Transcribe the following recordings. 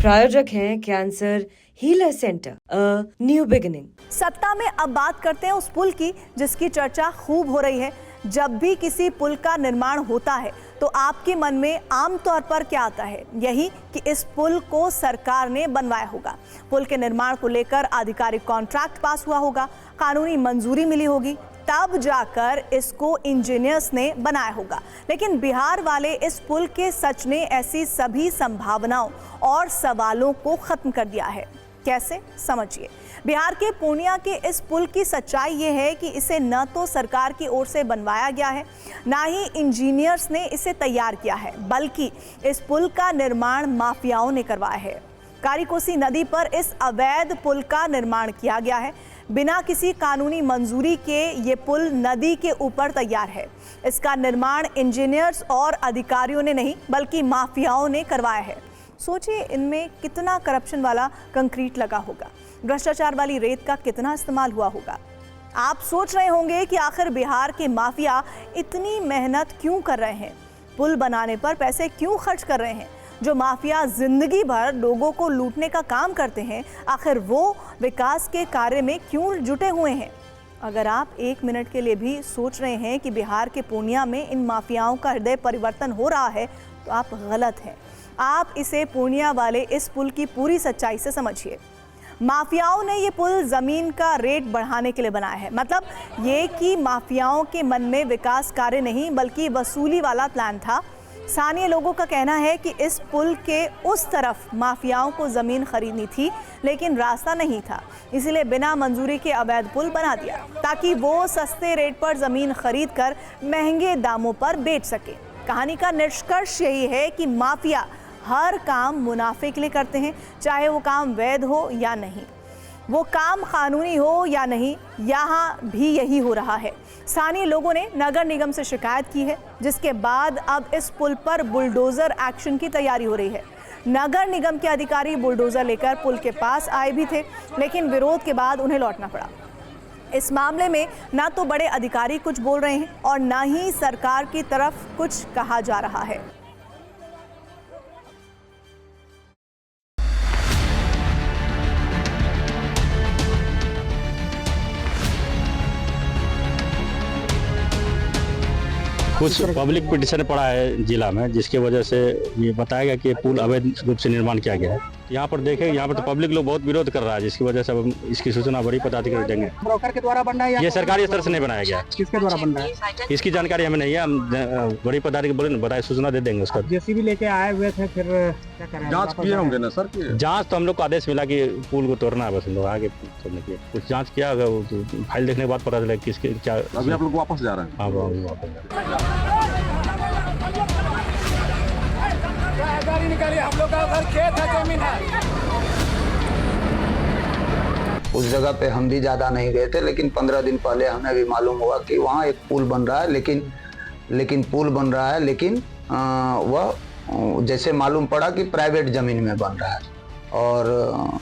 प्रायोजक हैं cancer healer centre, a new beginning. सत्ता में अब बात करते हैं उस पुल की जिसकी चर्चा खूब हो रही है। जब भी किसी पुल का निर्माण होता है तो आपके मन में आमतौर पर क्या आता है? यही कि इस पुल को सरकार ने बनवाया होगा। पुल के निर्माण को लेकर आधिकारिक कॉन्ट्रैक्ट पास हुआ होगा, कानूनी मंजूरी मिली होगी, तब जाकर इसको इंजीनियर्स ने बनाया होगा। लेकिन बिहार वाले इस पुल के सच ने ऐसी सभी संभावनाओं और सवालों को खत्म कर दिया है। कैसे? समझिए। बिहार के पूर्णिया के इस पुल की सच्चाई ये है कि इसे न तो सरकार की ओर से बनवाया गया है, ना ही इंजीनियर्स ने इसे तैयार किया है, बल्कि इस पुल का निर्माण माफियाओं ने करवाया है। कारीकोसी नदी पर इस अवैध पुल का निर्माण किया गया है। बिना किसी कानूनी मंजूरी के ये पुल नदी के ऊपर तैयार है। इसका निर्माण इंजीनियर्स और अधिकारियों ने नहीं बल्कि माफियाओं ने करवाया है। सोचिए, इनमें कितना करप्शन वाला कंक्रीट लगा होगा, भ्रष्टाचार वाली रेत का कितना इस्तेमाल हुआ होगा। आप सोच रहे होंगे कि आखिर बिहार के माफिया इतनी मेहनत क्यों कर रहे हैं, पुल बनाने पर पैसे क्यों खर्च कर रहे हैं। जो माफिया जिंदगी भर लोगों को लूटने का काम करते हैं, आखिर वो विकास के कार्य में क्यों जुटे हुए हैं? अगर आप एक मिनट के लिए भी सोच रहे हैं कि बिहार के पूर्णिया में इन माफियाओं का हृदय परिवर्तन हो रहा है तो आप गलत हैं। आप इसे पूर्णिया वाले इस पुल की पूरी सच्चाई से समझिए। माफियाओं ने ये पुल जमीन का रेट बढ़ाने के लिए बनाया है। मतलब ये कि माफियाओं के मन में विकास कार्य नहीं बल्कि वसूली वाला प्लान था। स्थानीय लोगों का कहना है कि इस पुल के उस तरफ माफियाओं को जमीन खरीदनी थी लेकिन रास्ता नहीं था, इसीलिए बिना मंजूरी के अवैध पुल बना दिया ताकि वो सस्ते रेट पर जमीन खरीद कर महंगे दामों पर बेच सके। कहानी का निष्कर्ष यही है कि माफिया हर काम मुनाफे के लिए करते हैं, चाहे वो काम वैध हो या नहीं, वो काम कानूनी हो या नहीं। यहाँ भी यही हो रहा है। स्थानीय लोगों ने नगर निगम से शिकायत की है, जिसके बाद अब इस पुल पर बुलडोजर एक्शन की तैयारी हो रही है। नगर निगम के अधिकारी बुलडोजर लेकर पुल के पास आए भी थे, लेकिन विरोध के बाद उन्हें लौटना पड़ा। इस मामले में ना तो बड़े अधिकारी कुछ बोल रहे हैं और ना ही सरकार की तरफ कुछ कहा जा रहा है। कुछ पब्लिक पिटिशन पड़ा है जिला में, जिसकी वजह से ये बताया गया कि पुल अवैध रूप से निर्माण किया गया है। यहाँ पर देखें, यहाँ पर तो पब्लिक लोग बहुत विरोध कर रहा है, जिसकी वजह से अब इसकी सूचना बड़ी पदाधिकारी देंगे। ब्रोकर के द्वारा बन रहा है, ये सरकारी स्तर से नहीं बनाया गया। किसके द्वारा बन रहा है इसकी जानकारी हमें नहीं है। हम बड़ी पदाधिकारी बोले ना, बताए, सूचना दे देंगे उसका। जेसीबी लेके आए हुए थे, फिर क्या करें? जांच किए होंगे ना सर? जांच तो हम लोग को आदेश मिला कि पुल को तोड़ना है, बस हम लोग आगे छोड़ने के लिए कुछ जांच किया। फाइल देखने के बाद पता चला किसके क्या। अभी आप लोग वापस जा रहे हैं? हाँ, वापस जा रहे हैं। हम लोग का घर खेत है, जमीन है। उस जगह पे हम भी ज़्यादा नहीं गए थे, लेकिन 15 दिन पहले हमें भी मालूम हुआ कि वहाँ एक पुल बन रहा है। लेकिन पुल बन रहा है, लेकिन वह जैसे मालूम पड़ा कि प्राइवेट ज़मीन में बन रहा है और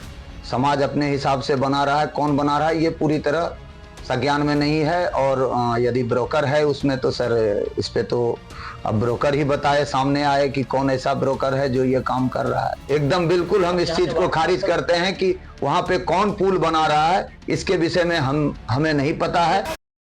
समाज अपने हिसाब से बना रहा है। कौन बना रहा है ये पूरी तरह संज्ञान में नहीं है। और यदि ब्रोकर है उसमें तो सर इस पे तो अब ब्रोकर ही बताए, सामने आए कि कौन ऐसा ब्रोकर है जो ये काम कर रहा है। एकदम बिल्कुल हम इस चीज को खारिज करते हैं कि वहाँ पे कौन पुल बना रहा है, इसके विषय में हमें नहीं पता है।